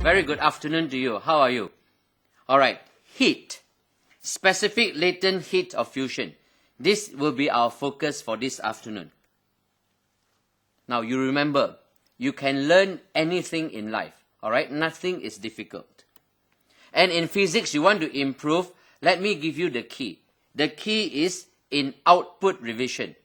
Very good afternoon to you. How are you? Alright, heat. Specific latent heat of fusion. This will be our focus for this afternoon. Now you remember, you can learn anything in life. Alright, nothing is difficult. And in physics, you want to improve, let me give you the key. The key is in output revision.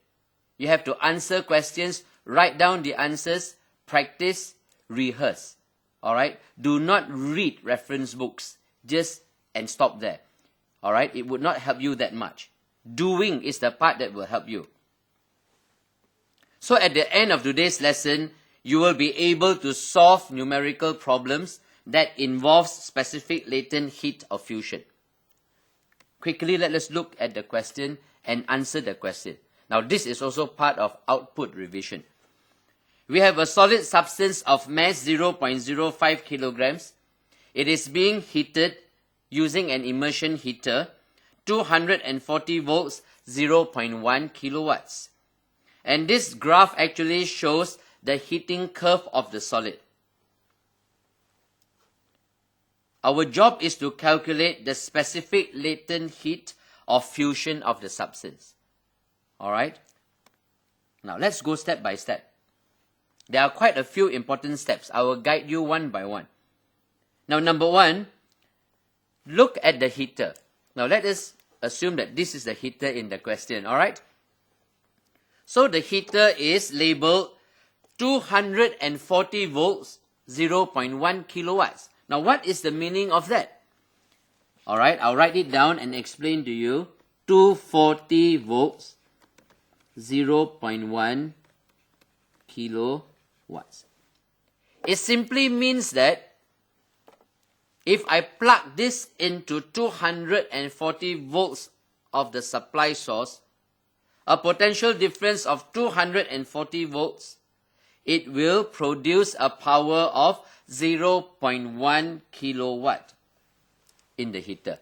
You have to answer questions, write down the answers, practice, rehearse. Alright, do not read reference books just and stop there. Alright, it would not help you that much. Doing is the part that will help you. So at the end of today's lesson, you will be able to solve numerical problems that involves specific latent heat of fusion. Quickly, let us look at the question and answer the question. Now, this is also part of output revision. We have a solid substance of mass 0.05 kilograms. It is being heated using an immersion heater, 240 volts, 0.1 kilowatts. And this graph actually shows the heating curve of the solid. Our job is to calculate the specific latent heat of fusion of the substance. Alright? Now let's go step by step. There are quite a few important steps. I will guide you one by one. Now number one, look at the heater. Now let us assume that this is the heater in the question. Alright? So the heater is labeled 240 volts, 0.1 kilowatts. Now, what is the meaning of that? Alright, I'll write it down and explain to you. 240 volts, 0.1 kilowatts. It simply means that if I plug this into 240 volts of the supply source, a potential difference of 240 volts, it will produce a power of 0.1 kilowatt in the heater.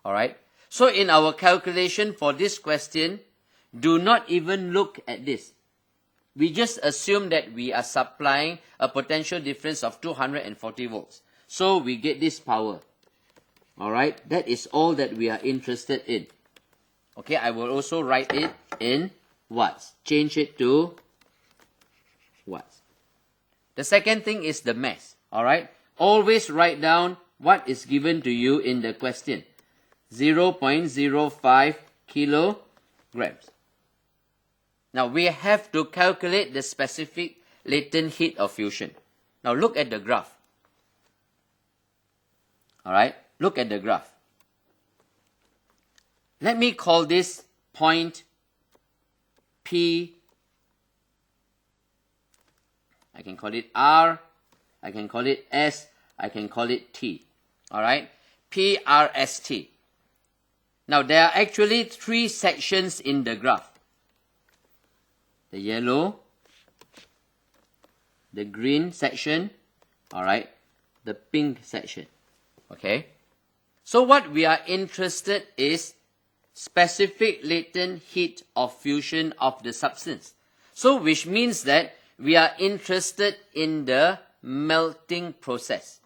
Alright? So in our calculation for this question, do not even look at this. We just assume that we are supplying a potential difference of 240 volts. So we get this power. Alright? That is all that we are interested in. Okay, I will also write it in watts. Change it to watts. The second thing is the mass. Alright? Always write down what is given to you in the question. 0.05 kilograms. Now we have to calculate the specific latent heat of fusion. Now look at the graph. Alright? Look at the graph. Let me call this point P. I can call it R, I can call it S, I can call it T. Alright? PRST. Now there are actually three sections in the graph. The yellow, the green section, alright, the pink section. Okay? So what we are interested is specific latent heat of fusion of the substance. So which means that we are interested in the melting process.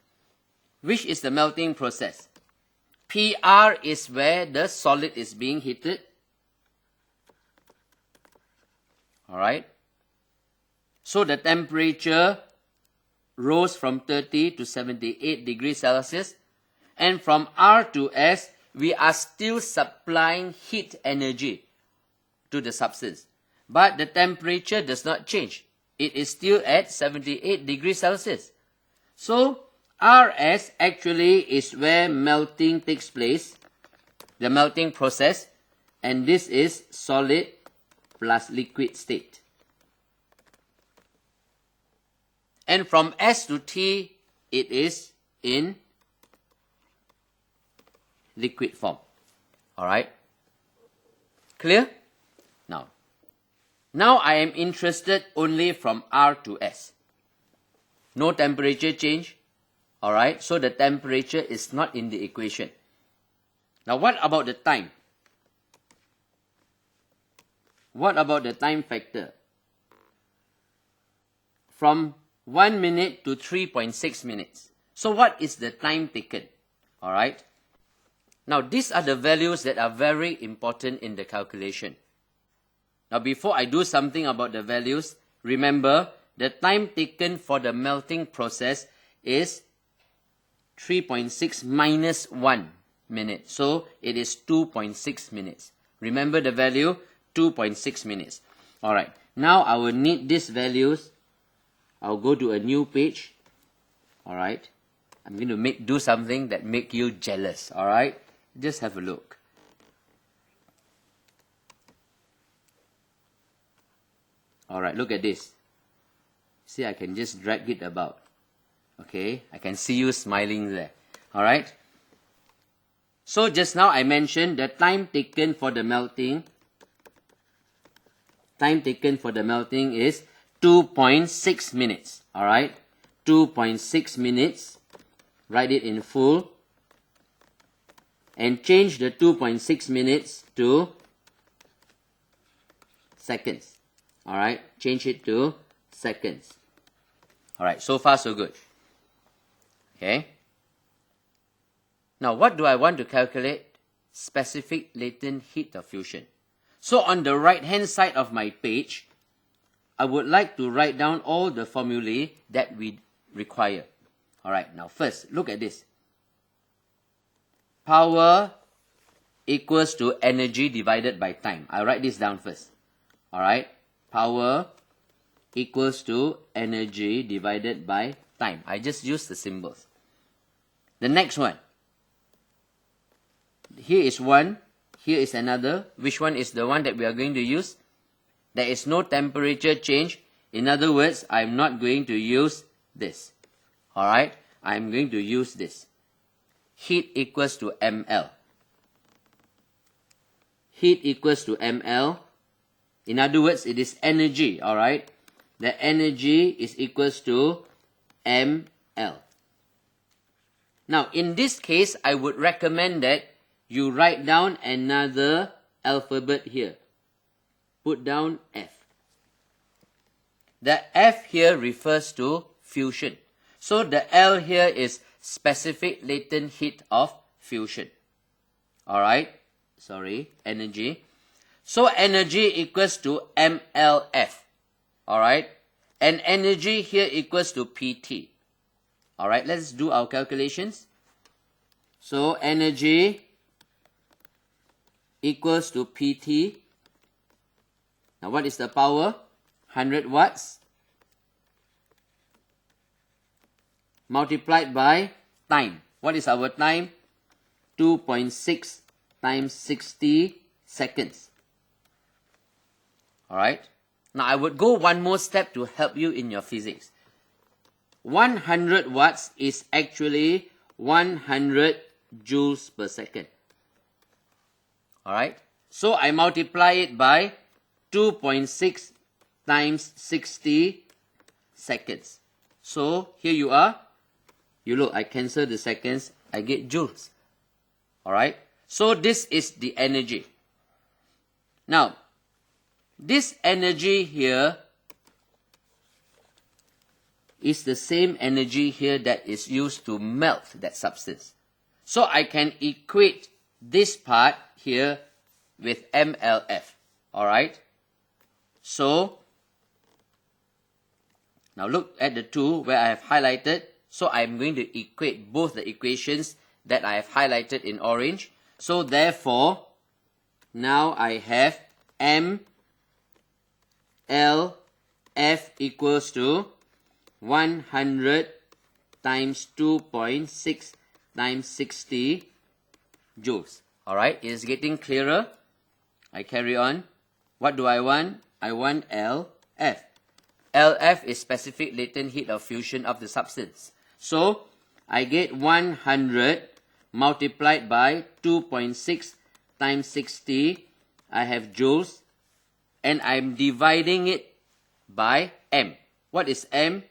Which is the melting process? PR is where the solid is being heated. Alright. So the temperature rose from 30 to 78 degrees Celsius. And from R to S, we are still supplying heat energy to the substance. But the temperature does not change. It is still at 78 degrees Celsius. So, RS actually is where melting takes place, the melting process, and this is solid plus liquid state. And from S to T, it is in liquid form. Alright? Clear? Now I am interested only from R to S. No temperature change. Alright, so the temperature is not in the equation. Now what about the time? What about the time factor? From 1 minute to 3.6 minutes. So what is the time taken? All right. Now, these are the values that are very important in the calculation. Now, before I do something about the values, remember the time taken for the melting process is 3.6 minus 1 minute. So, it is 2.6 minutes. Remember the value, 2.6 minutes. Alright, now I will need these values. I'll go to a new page. Alright, I'm going to do something that make you jealous. Alright, just have a look. Alright, look at this. See, I can just drag it about. Okay, I can see you smiling there. Alright. So just now I mentioned the time taken for the melting. Time taken for the melting is 2.6 minutes. Alright, 2.6 minutes. Write it in full. And change the 2.6 minutes to seconds. Alright, change it to seconds. Alright, so far so good. Okay. Now, what do I want to calculate? Specific latent heat of fusion. So, on the right-hand side of my page, I would like to write down all the formulae that we require. Alright, now first, look at this. Power equals to energy divided by time. I'll write this down first. Alright, power equals to energy divided by time. I just use the symbols. The next one. Here is one. Here is another. Which one is the one that we are going to use? There is no temperature change. In other words, I'm not going to use this. Alright? I'm going to use this. Heat equals to ml. Heat equals to ml. In other words, it is energy. Alright? The energy is equals to ml. Now, in this case, I would recommend that you write down another alphabet here. Put down F. The F here refers to fusion. So, the L here is specific latent heat of fusion. Alright? Sorry, energy. So, energy equals to mLF. Alright? And energy here equals to PT. Alright, let's do our calculations. So, energy equals to PT. Now, what is the power? 100 watts. Multiplied by time. What is our time? 2.6 times 60 seconds. Alright. Now, I would go one more step to help you in your physics. 100 watts is actually 100 joules per second. Alright. So, I multiply it by 2.6 times 60 seconds. So, here you are. You look, I cancel the seconds. I get joules. Alright. So, this is the energy. Now, this energy here is the same energy here that is used to melt that substance. So I can equate this part here with mLF. Alright? So, now look at the two where I have highlighted. So I'm going to equate both the equations that I have highlighted in orange. So therefore, now I have mLF equals to 100 times 2.6 times 60 joules. Alright, it is getting clearer. I carry on. What do I want? I want LF. LF is specific latent heat of fusion of the substance. So, I get 100 multiplied by 2.6 times 60. I have joules. And I'm dividing it by M. What is M?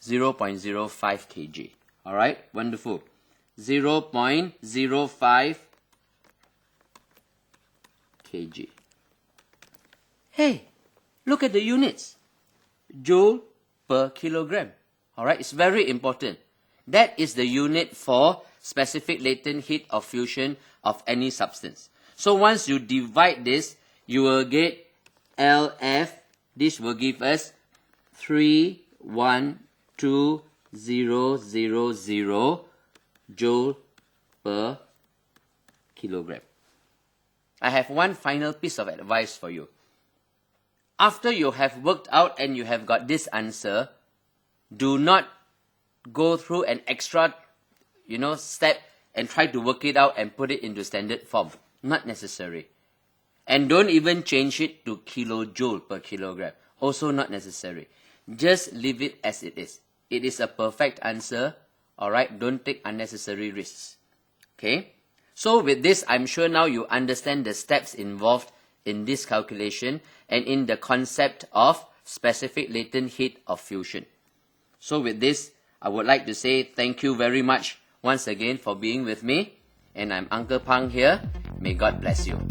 0.05 kg. Alright, wonderful. 0.05 kg. Hey, look at the units. Joule per kilogram. Alright, it's very important. That is the unit for specific latent heat of fusion of any substance. So once you divide this, you will get LF. This will give us 312,000 joule per kilogram. I have one final piece of advice for you. After you have worked out and you have got this answer, do not go through an extra, step and try to work it out and put it into standard form. Not necessary. And don't even change it to kilojoule per kilogram. Also not necessary. Just leave it as it is. It is a perfect answer. Alright, don't take unnecessary risks. Okay? So with this, I'm sure now you understand the steps involved in this calculation and in the concept of specific latent heat of fusion. So with this, I would like to say thank you very much once again for being with me. And I'm Uncle Pang here. May God bless you.